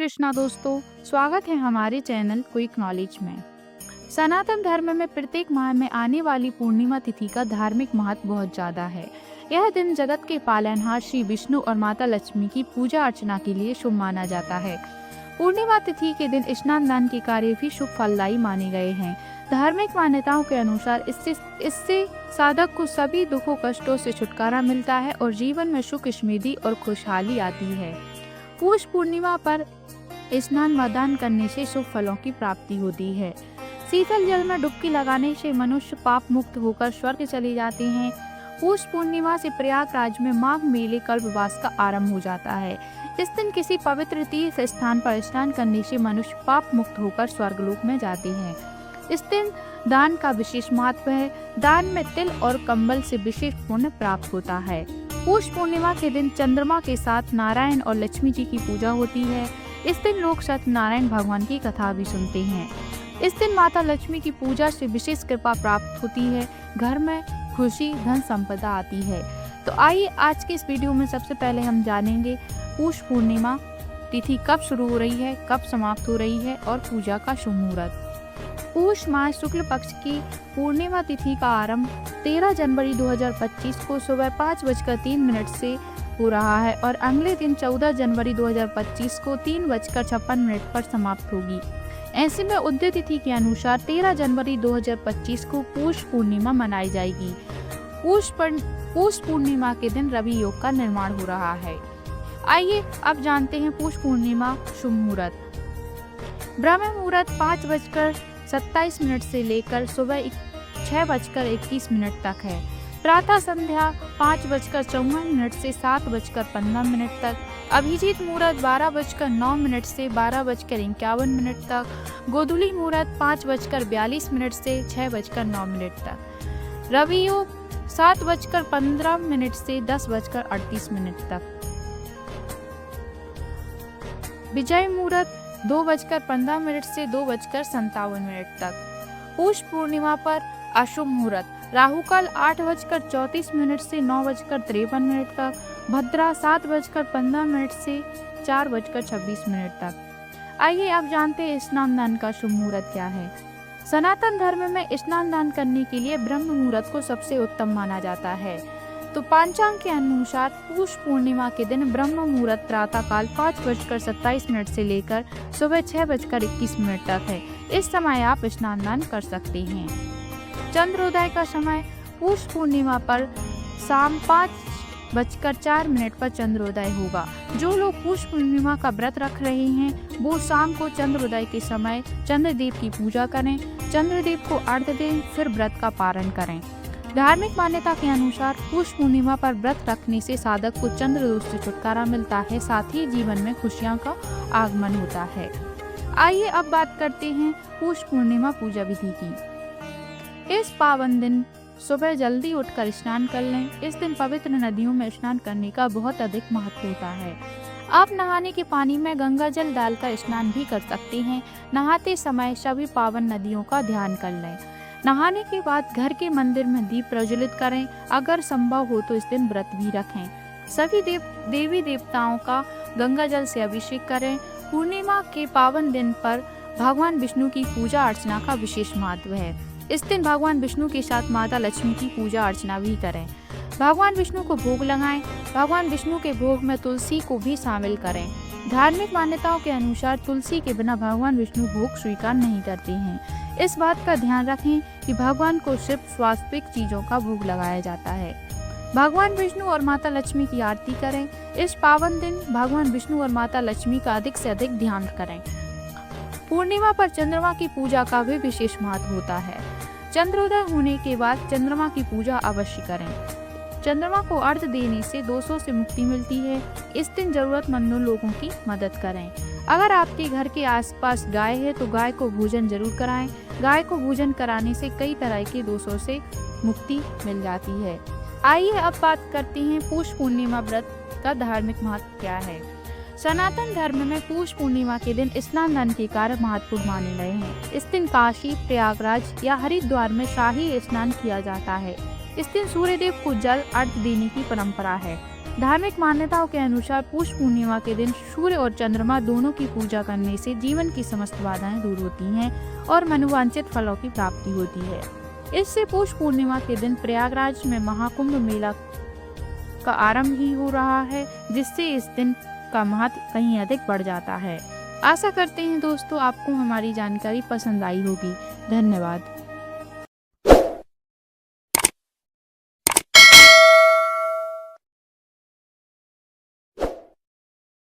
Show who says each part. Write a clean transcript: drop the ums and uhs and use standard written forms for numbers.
Speaker 1: कृष्णा दोस्तों, स्वागत है हमारे चैनल क्विक नॉलेज में। सनातन धर्म में प्रत्येक माह में आने वाली पूर्णिमा तिथि का धार्मिक महत्व बहुत ज्यादा है। यह दिन जगत के पालनहार श्री विष्णु और माता लक्ष्मी की पूजा अर्चना के लिए शुभ माना जाता है। पूर्णिमा तिथि के दिन स्नान दान के कार्य भी शुभ फलदायी माने गए हैं। धार्मिक मान्यताओं के अनुसार इससे साधक को सभी दुखों कष्टों से छुटकारा मिलता है और जीवन में सुख समृद्धि और खुशहाली आती है। पौष पूर्णिमा पर स्नान व दान करने से शुभ फलों की प्राप्ति होती है। शीतल जल में डुबकी लगाने से मनुष्य पाप मुक्त होकर स्वर्ग चले जाते हैं। पौष पूर्णिमा से प्रयागराज में माघ मेले कल्पवास का आरंभ हो जाता है। इस दिन किसी पवित्र तीर्थ स्थान पर स्नान करने से मनुष्य पाप मुक्त होकर स्वर्गलोक में जाते हैं। इस दिन दान का विशेष महत्व है। दान में तिल और कंबल से विशेष पुण्य प्राप्त होता है। पौष पूर्णिमा के दिन चंद्रमा के साथ नारायण और लक्ष्मी जी की पूजा होती है। इस दिन लोग सत्यनारायण भगवान की कथा भी सुनते हैं। इस दिन माता लक्ष्मी की पूजा से विशेष कृपा प्राप्त होती है। घर में खुशी धन संपदा आती है। तो आइए आज के इस वीडियो में सबसे पहले हम जानेंगे पौष पूर्णिमा तिथि कब शुरू हो रही है, कब समाप्त हो रही है और पूजा का शुभ मुहूर्त। पौष माह शुक्ल पक्ष की पूर्णिमा तिथि का आरंभ 13 जनवरी 2025 को सुबह 5:03 से हो रहा है और अगले दिन 14 जनवरी 2025 को 3:56 पर समाप्त होगी। ऐसे में उदय तिथि के अनुसार 13 जनवरी 2025 को पौष पूर्णिमा मनाई जाएगी। पौष पूर्णिमा के दिन रवि योग का निर्माण हो रहा है। आइए अब जानते हैं पौष पूर्णिमा शुभ मुहूर्त। ब्रह्म मुहूर्त 5:27 से लेकर सुबह 6:21 तक है। प्रातः संध्या 5:54 से 7:15 तक। अभिजीत मुहूर्त 12:09 से 12:51 तक। गोधूली मुहूर्त 5:42 से 6:09 तक। रवि योग 7:15 से 10:38 तक। विजय मुहूर्त 2:15 से 2:57 तक। पौष पूर्णिमा पर अशुभ मुहूर्त राहुकाल 8:34 से 9:53 तक। भद्रा 7:15 से 4:26 तक। आइए अब जानते हैं स्नान दान का शुभ मुहूर्त क्या है। सनातन धर्म में स्नान दान करने के लिए ब्रह्म मुहूर्त को सबसे उत्तम माना जाता है। तो पंचांग के अनुसार पौष पूर्णिमा के दिन ब्रह्म मुहूर्त प्रातः काल 5:27 से लेकर सुबह 6:21 तक है। इस समय आप स्नान दान कर सकते हैं। चंद्रोदय का समय पौष पूर्णिमा पर शाम 5:04 पर चंद्रोदय होगा। जो लोग पौष पूर्णिमा का व्रत रख रहे हैं वो शाम को चंद्रोदय के समय चंद्रदेव की पूजा करें, चंद्रदेव को अर्घ्य दें, फिर व्रत का पारण करें। धार्मिक मान्यता के अनुसार पौष पूर्णिमा पर व्रत रखने से साधक को चंद्र दोष से छुटकारा मिलता है, साथ ही जीवन में खुशियों का आगमन होता है। आइए अब बात करते हैं पौष पूर्णिमा पूजा विधि की। इस पावन दिन सुबह जल्दी उठकर स्नान कर लें। इस दिन पवित्र नदियों में स्नान करने का बहुत अधिक महत्व होता है। आप नहाने के पानी में गंगा जल डालकर स्नान भी कर सकते हैं। नहाते समय सभी पावन नदियों का ध्यान कर लें। नहाने के बाद घर के मंदिर में दीप प्रज्वलित करें। अगर संभव हो तो इस दिन व्रत भी रखें। सभी देवी देवताओं का गंगा जल से अभिषेक करें। पूर्णिमा के पावन दिन पर भगवान विष्णु की पूजा अर्चना का विशेष महत्व है। इस दिन भगवान विष्णु के साथ माता लक्ष्मी की पूजा अर्चना भी करें। भगवान विष्णु को भोग लगाएं। भगवान विष्णु के भोग में तुलसी को भी शामिल करें। धार्मिक मान्यताओं के अनुसार तुलसी के बिना भगवान विष्णु भोग स्वीकार नहीं करते हैं। इस बात का ध्यान रखें कि भगवान को सिर्फ स्वास्थ्यिक चीजों का भोग लगाया जाता है। भगवान विष्णु और माता लक्ष्मी की आरती करें। इस पावन दिन भगवान विष्णु और माता लक्ष्मी का अधिक से अधिक ध्यान करें। पूर्णिमा पर चंद्रमा की पूजा का भी विशेष महत्व होता है। चंद्रोदय होने के बाद चंद्रमा की पूजा अवश्य करें। चंद्रमा को अर्घ्य देने से दोषों से मुक्ति मिलती है। इस दिन जरूरतमंदों लोगों की मदद करें। अगर आपके घर के आसपास गाय है तो गाय को भोजन जरूर कराएं। गाय को भोजन कराने से कई तरह के दोषों से मुक्ति मिल जाती है। आइए अब बात करते हैं पौष पूर्णिमा व्रत का धार्मिक महत्व क्या है। सनातन धर्म में पौष पूर्णिमा के दिन स्नान दान के कार्य महत्वपूर्ण माने गए हैं। इस दिन काशी, प्रयागराज या हरिद्वार में शाही स्नान किया जाता है। इस दिन सूर्यदेव को जल अर्घ्य देने की परंपरा है। धार्मिक मान्यताओं के अनुसार पौष पूर्णिमा के दिन सूर्य और चंद्रमा दोनों की पूजा करने से जीवन की समस्त बाधाएं दूर होती हैं और मनोवांछित फलों की प्राप्ति होती है। इससे पौष पूर्णिमा के दिन प्रयागराज में महाकुंभ मेला का आरंभ ही हो रहा है, जिससे इस दिन का महत्व कहीं अधिक बढ़ जाता है। आशा करते हैं दोस्तों आपको हमारी जानकारी पसंद आई होगी। धन्यवाद।